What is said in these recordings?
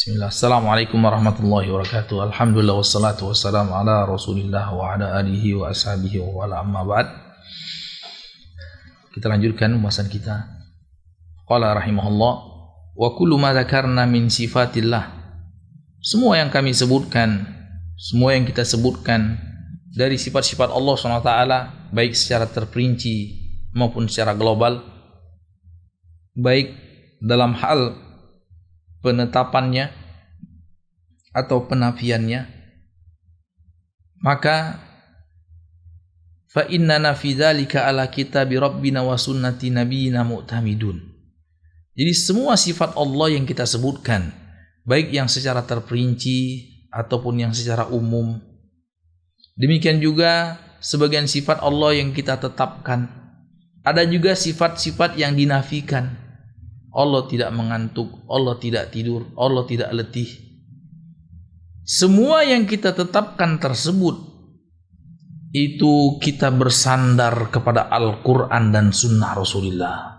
Bismillah. Assalamualaikum warahmatullahi wabarakatuh. Alhamdulillah wassalatu wassalamu ala Rasulillah wa ala alihi wa ashabihi wa ala amma ba'd. Kita lanjutkan pembahasan kita. Qala rahimahullah wa kullu ma dzakarna min sifatillah. Semua yang kami sebutkan, semua yang kita sebutkan dari sifat-sifat Allah SWT, baik secara terperinci maupun secara global, baik dalam hal penetapannya atau penafiannya, maka fa innana fi dzalika ala kitabi rabbina wa sunnati nabiyina mu'tamidun. Jadi semua sifat Allah yang kita sebutkan, baik yang secara terperinci ataupun yang secara umum, demikian juga sebagian sifat Allah yang kita tetapkan. Ada juga sifat-sifat yang dinafikan. Allah tidak mengantuk, Allah tidak tidur, Allah tidak letih. Semua yang kita tetapkan tersebut itu kita bersandar kepada Al-Quran dan Sunnah Rasulullah,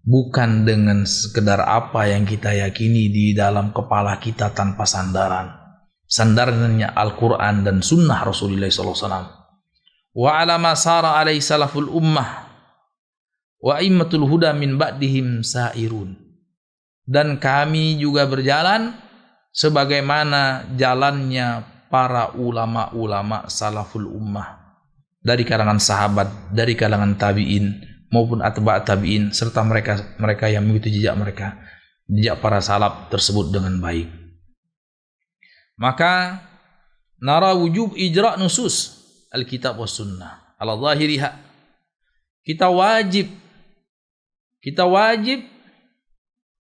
bukan dengan sekedar apa yang kita yakini di dalam kepala kita tanpa sandaran. Sandarannya Al-Quran dan Sunnah Rasulullah SAW. Wa ala ma sara alaihi salaful ummah wa immatul huda min ba'dihim sairun. Dan kami juga berjalan sebagaimana jalannya para ulama-ulama salaful ummah dari kalangan sahabat, dari kalangan tabi'in maupun atba' tabi'in, serta mereka yang mengikuti jejak para salaf tersebut dengan baik. Maka nara wujub ijra' nusus alkitab was sunnah ala zahiriha. Kita wajib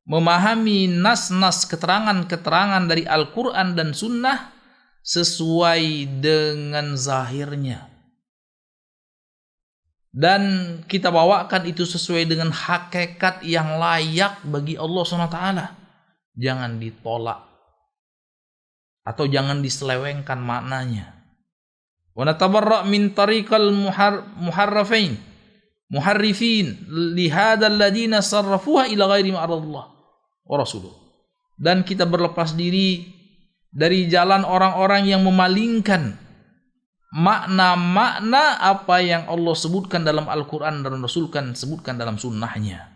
memahami nas-nas, keterangan-keterangan dari Al-Quran dan Sunnah sesuai dengan zahirnya. Dan kita bawakan itu sesuai dengan hakikat yang layak bagi Allah SWT. Jangan ditolak atau jangan diselewengkan maknanya. Wa natabarra' min tariqal muharrifin lihadzal ladina sarrafuha ila ghairi ma aradallah wa rasuluh. Dan kita berlepas diri dari jalan orang-orang yang memalingkan makna-makna apa yang Allah sebutkan dalam Al-Quran dan Rasulkan sebutkan dalam sunnahnya.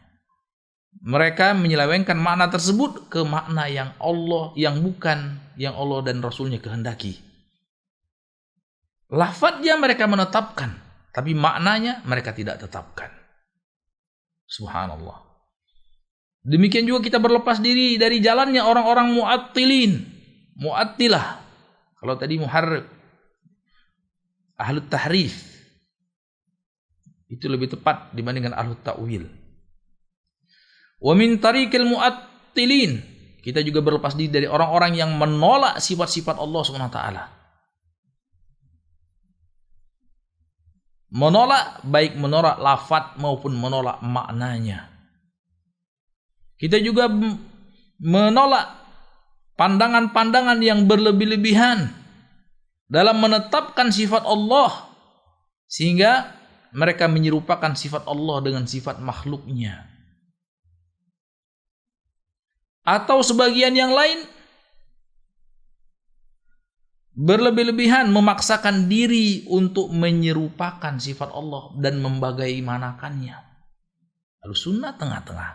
Mereka menyelewengkan makna tersebut ke makna yang Allah, yang bukan yang Allah dan Rasulnya kehendaki. Lafadznya mereka menetapkan, tapi maknanya mereka tidak tetapkan. Subhanallah. Demikian juga kita berlepas diri dari jalannya orang-orang mu'attilah. Kalau tadi muharrif, ahlut tahrif, itu lebih tepat dibandingkan ahlut ta'wil. Wa min tariqil mu'attilin, kita juga berlepas diri dari orang-orang yang menolak sifat-sifat Allah SWT. Menolak, baik menolak lafaz maupun menolak maknanya. Kita juga menolak pandangan-pandangan yang berlebih-lebihan dalam menetapkan sifat Allah, sehingga mereka menyerupakan sifat Allah dengan sifat makhluknya. Atau sebagian yang lain berlebih-lebihan memaksakan diri untuk menyerupakan sifat Allah dan membagaimanakannya. Lalu sunnah tengah-tengah,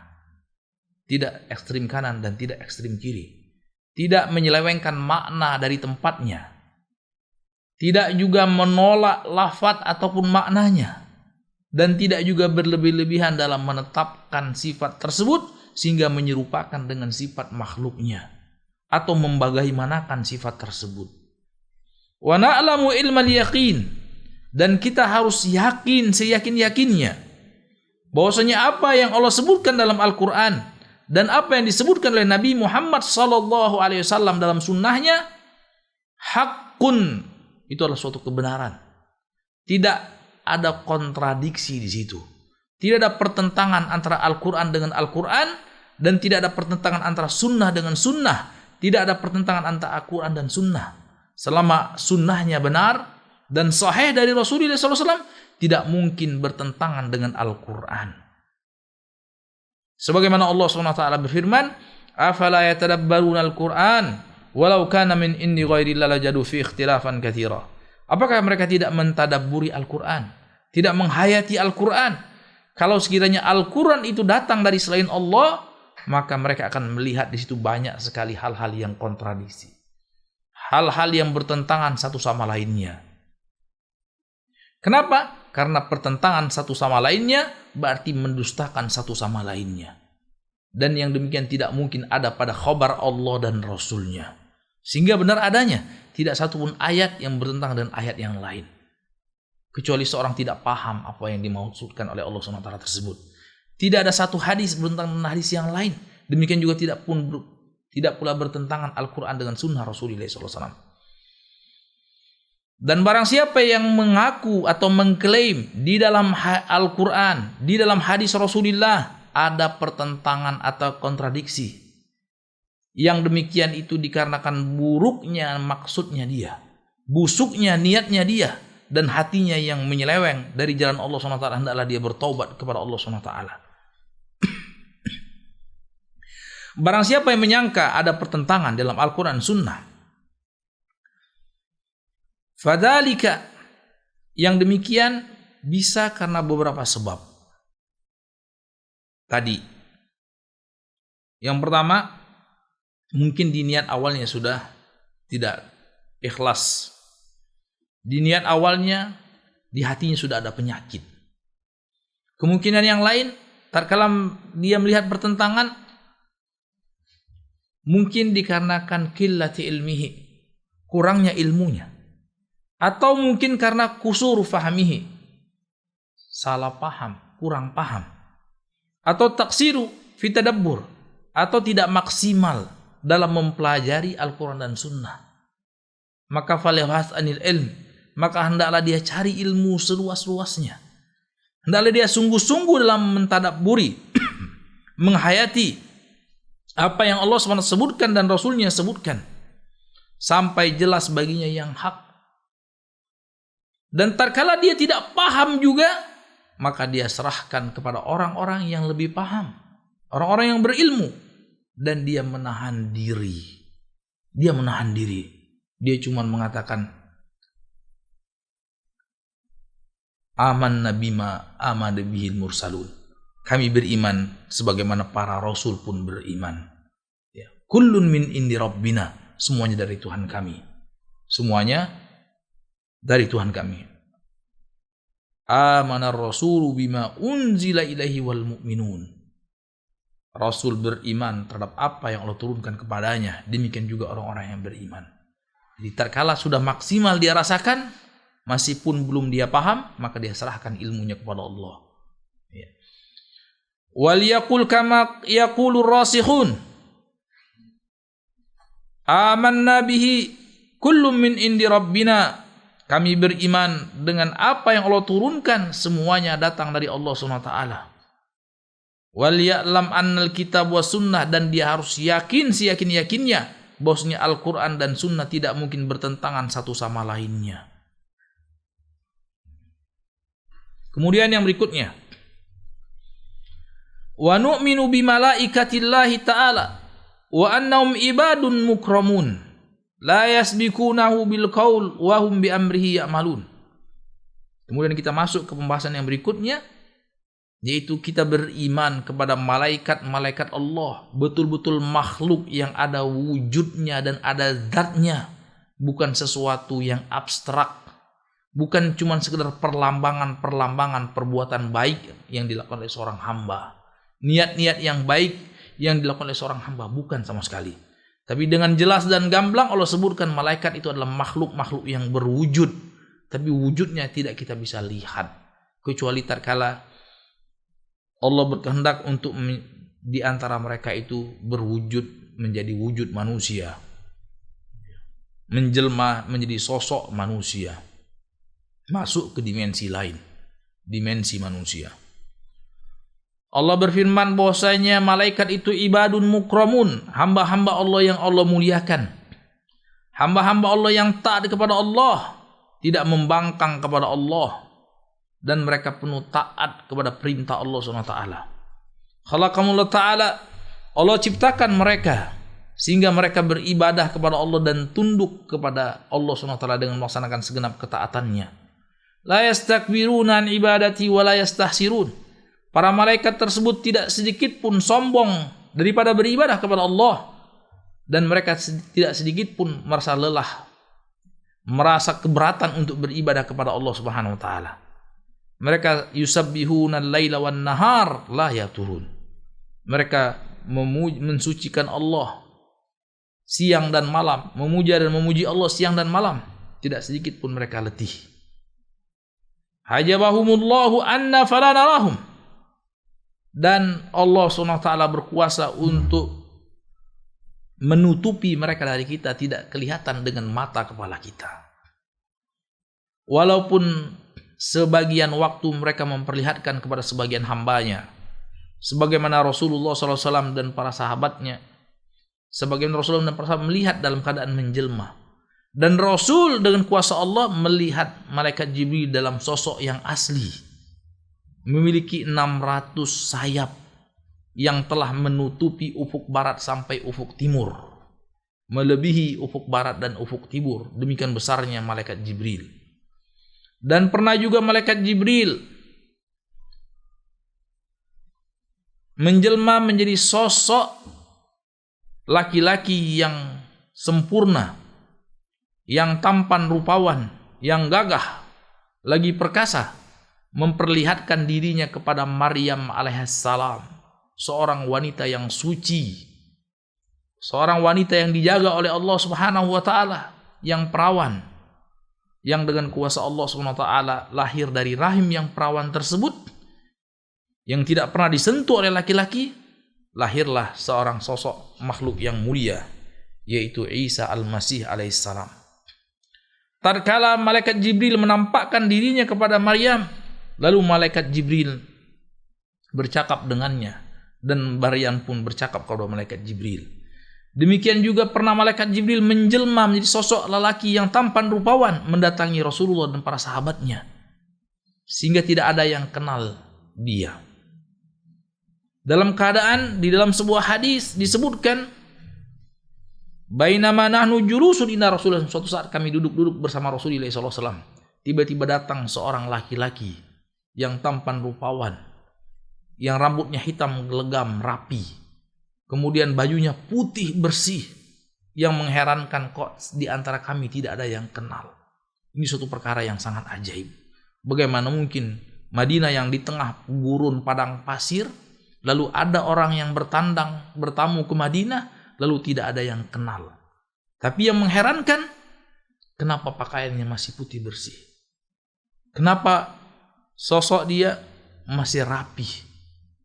tidak ekstrim kanan dan tidak ekstrim kiri, tidak menyelewengkan makna dari tempatnya, tidak juga menolak lafaz ataupun maknanya, dan tidak juga berlebih-lebihan dalam menetapkan sifat tersebut sehingga menyerupakan dengan sifat makhluknya atau membagaimanakan sifat tersebut. Wa na'lamu ilmal yaqin, dan kita harus yakin seyakin-yakinnya bahwasanya apa yang Allah sebutkan dalam Al-Quran dan apa yang disebutkan oleh Nabi Muhammad SAW dalam sunnahnya hakun, itu adalah suatu kebenaran. Tidak ada kontradiksi di situ. Tidak ada pertentangan antara Al-Quran dengan Al-Quran, dan tidak ada pertentangan antara sunnah dengan sunnah. Tidak ada pertentangan antara Al-Quran dan sunnah. Selama sunnahnya benar dan sahih dari Rasulullah SAW, tidak mungkin bertentangan dengan Al-Quran. Sebagaimana Allah SWT berfirman, afala yatadabbaruna al-Qur'an walau kana min indi ghairillah lajadu fi ikhtilafan katsira. Apakah mereka tidak mentadabburi Al-Qur'an, tidak menghayati Al-Qur'an? Kalau sekiranya Al-Qur'an itu datang dari selain Allah, maka mereka akan melihat di situ banyak sekali hal-hal yang kontradiksi, hal-hal yang bertentangan satu sama lainnya. Kenapa? Karena pertentangan satu sama lainnya berarti mendustakan satu sama lainnya. Dan yang demikian tidak mungkin ada pada khabar Allah dan Rasulnya. Sehingga benar adanya tidak satupun ayat yang bertentangan dengan ayat yang lain. Kecuali seorang tidak paham apa yang dimaksudkan oleh Allah SWT tersebut. Tidak ada satu hadis bertentangan dengan hadis yang lain. Demikian juga tidak pula bertentangan Al-Quran dengan sunnah Rasulullah SAW. Dan barang siapa yang mengaku atau mengklaim di dalam Al-Quran, di dalam hadis Rasulullah ada pertentangan atau kontradiksi, yang demikian itu dikarenakan buruknya maksudnya dia, busuknya niatnya dia, dan hatinya yang menyeleweng dari jalan Allah SWT, hendaklah dia bertaubat kepada Allah SWT. Barang siapa yang menyangka ada pertentangan dalam Al-Quran Sunnah, fadzalika, yang demikian bisa karena beberapa sebab. Tadi yang pertama, mungkin di niat awalnya sudah tidak ikhlas. Di niat awalnya, di hatinya sudah ada penyakit. Kemungkinan yang lain, tatkala dia melihat pertentangan, mungkin dikarenakan qillati ilmihi, kurangnya ilmunya. Atau mungkin karena kusur fahamihi, salah paham, kurang paham. Atau taksiru fi tadabbur, atau tidak maksimal dalam mempelajari Al-Quran dan Sunnah. Maka falyabhas anil ilm, maka hendaklah dia cari ilmu seluas-luasnya. Hendaklah dia sungguh-sungguh dalam mentadabburi, menghayati apa yang Allah SWT sebutkan dan Rasulnya sebutkan, sampai jelas baginya yang hak. Dan tatkala dia tidak paham juga, maka dia serahkan kepada orang-orang yang lebih paham, orang-orang yang berilmu, dan dia menahan diri. Dia menahan diri. Dia cuma mengatakan, amanna bima amana bihil mursalun. Kami beriman sebagaimana para rasul pun beriman. Ya. Kullun min indi rabbina. Semuanya dari Tuhan kami. Semuanya dari Tuhan kami. Amanar rasulu bima unzila ilaihi wal mu'minun. Rasul beriman terhadap apa yang Allah turunkan kepadanya. Demikian juga orang-orang yang beriman. Jadi tatkala sudah maksimal dia rasakan, masih pun belum dia paham, maka dia serahkan ilmunya kepada Allah. Ya. Wal yaqul kama yaqulur rasikhun. Amanna bihi kullum min indi rabbina. Kami beriman dengan apa yang Allah turunkan, semuanya datang dari Allah SWT. Wal ya'lam annal kitab wa sunnah, dan dia harus yakin seyakin-yakinnya bahwasanya Al-Quran dan Sunnah tidak mungkin bertentangan satu sama lainnya. Kemudian yang berikutnya, wa nu'minu bi malaikatillahi ta'ala wa annahum ibadun mukramun la yasbikunahu bil qaul wa hum bi amrihi ya'malun. Kemudian kita masuk ke pembahasan yang berikutnya, yaitu kita beriman kepada malaikat-malaikat Allah, betul-betul makhluk yang ada wujudnya dan ada zatnya, bukan sesuatu yang abstrak, bukan cuma sekedar perlambangan perbuatan baik yang dilakukan oleh seorang hamba, niat-niat yang baik yang dilakukan oleh seorang hamba, bukan sama sekali. Tapi dengan jelas dan gamblang Allah sebutkan malaikat itu adalah makhluk-makhluk yang berwujud, tapi wujudnya tidak kita bisa lihat, kecuali tatkala Allah berkehendak untuk di antara mereka itu berwujud menjadi wujud manusia, menjelma menjadi sosok manusia, masuk ke dimensi lain, dimensi manusia. Allah berfirman bahwasanya malaikat itu ibadun mukramun, hamba-hamba Allah yang Allah muliakan, hamba-hamba Allah yang taat kepada Allah, tidak membangkang kepada Allah, dan mereka penuh taat kepada perintah Allah SWT. Khalaqahumullah ta'ala Allah ciptakan mereka sehingga mereka beribadah kepada Allah dan tunduk kepada Allah SWT dengan melaksanakan segenap ketaatannya. La yastakbiruna an ibadati wa la yastahsirun. Para malaikat tersebut tidak sedikit pun sombong daripada beribadah kepada Allah, dan mereka tidak sedikit pun merasa lelah, merasa keberatan untuk beribadah kepada Allah Subhanahu wa taala. Mereka yusabbihuna al-laila wan nahar la yaturun. Mereka mensucikan Allah siang dan malam, memuja dan memuji Allah siang dan malam, tidak sedikit pun mereka letih. Hajabahumullahu anna fala narahum. Dan Allah SWT berkuasa untuk menutupi mereka dari kita, tidak kelihatan dengan mata kepala kita. Walaupun sebagian waktu mereka memperlihatkan kepada sebagian hambanya, sebagaimana Rasulullah SAW dan para sahabatnya, sebagian Rasulullah dan para sahabat melihat dalam keadaan menjelma. Dan Rasul dengan kuasa Allah melihat malaikat Jibril dalam sosok yang asli, memiliki 600 sayap yang telah menutupi ufuk barat sampai ufuk timur, melebihi ufuk barat dan ufuk timur. Demikian besarnya malaikat Jibril. Dan pernah juga malaikat Jibril menjelma menjadi sosok laki-laki yang sempurna, yang tampan rupawan, yang gagah, lagi perkasa, memperlihatkan dirinya kepada Maryam alaihissalam, seorang wanita yang suci, seorang wanita yang dijaga oleh Allah Subhanahu wa taala, yang perawan, yang dengan kuasa Allah Subhanahu wa taala lahir dari rahim yang perawan tersebut, yang tidak pernah disentuh oleh laki-laki. Lahirlah seorang sosok makhluk yang mulia, yaitu Isa al-Masih alaihissalam. Tatkala malaikat Jibril menampakkan dirinya kepada Maryam, lalu malaikat Jibril bercakap dengannya, dan Maryam pun bercakap kepada malaikat Jibril. Demikian juga pernah malaikat Jibril menjelma menjadi sosok lelaki yang tampan rupawan, mendatangi Rasulullah dan para sahabatnya, sehingga tidak ada yang kenal dia. Dalam keadaan, di dalam sebuah hadis disebutkan, bainama nahnu julusun inda Rasulullah, suatu saat kami duduk-duduk bersama Rasulullah SAW, tiba-tiba datang seorang laki-laki yang tampan rupawan, yang rambutnya hitam legam rapi, kemudian bajunya putih bersih, yang mengherankan kok di antara kami tidak ada yang kenal. Ini suatu perkara yang sangat ajaib. Bagaimana mungkin Madinah yang di tengah gurun padang pasir, lalu ada orang yang bertamu ke Madinah, lalu tidak ada yang kenal. Tapi yang mengherankan, kenapa pakaiannya masih putih bersih? Kenapa sosok dia masih rapi,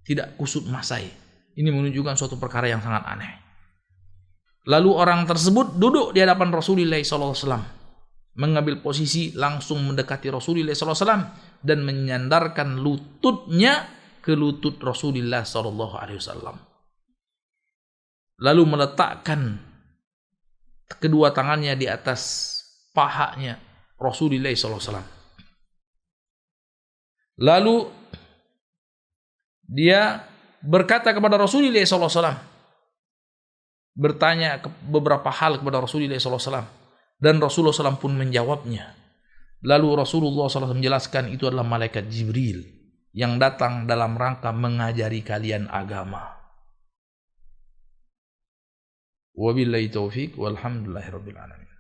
tidak kusut masai? Ini menunjukkan suatu perkara yang sangat aneh. Lalu orang tersebut duduk di hadapan Rasulullah SAW, mengambil posisi langsung mendekati Rasulullah SAW dan menyandarkan lututnya ke lutut Rasulullah SAW. Lalu meletakkan kedua tangannya di atas pahanya Rasulullah SAW. Lalu dia berkata kepada Rasulullah SAW, bertanya beberapa hal kepada Rasulullah SAW, dan Rasulullah SAW pun menjawabnya. Lalu Rasulullah SAW menjelaskan itu adalah malaikat Jibril yang datang dalam rangka mengajari kalian agama. Wabillahi taufiq walhamdulillahirabbil alamin.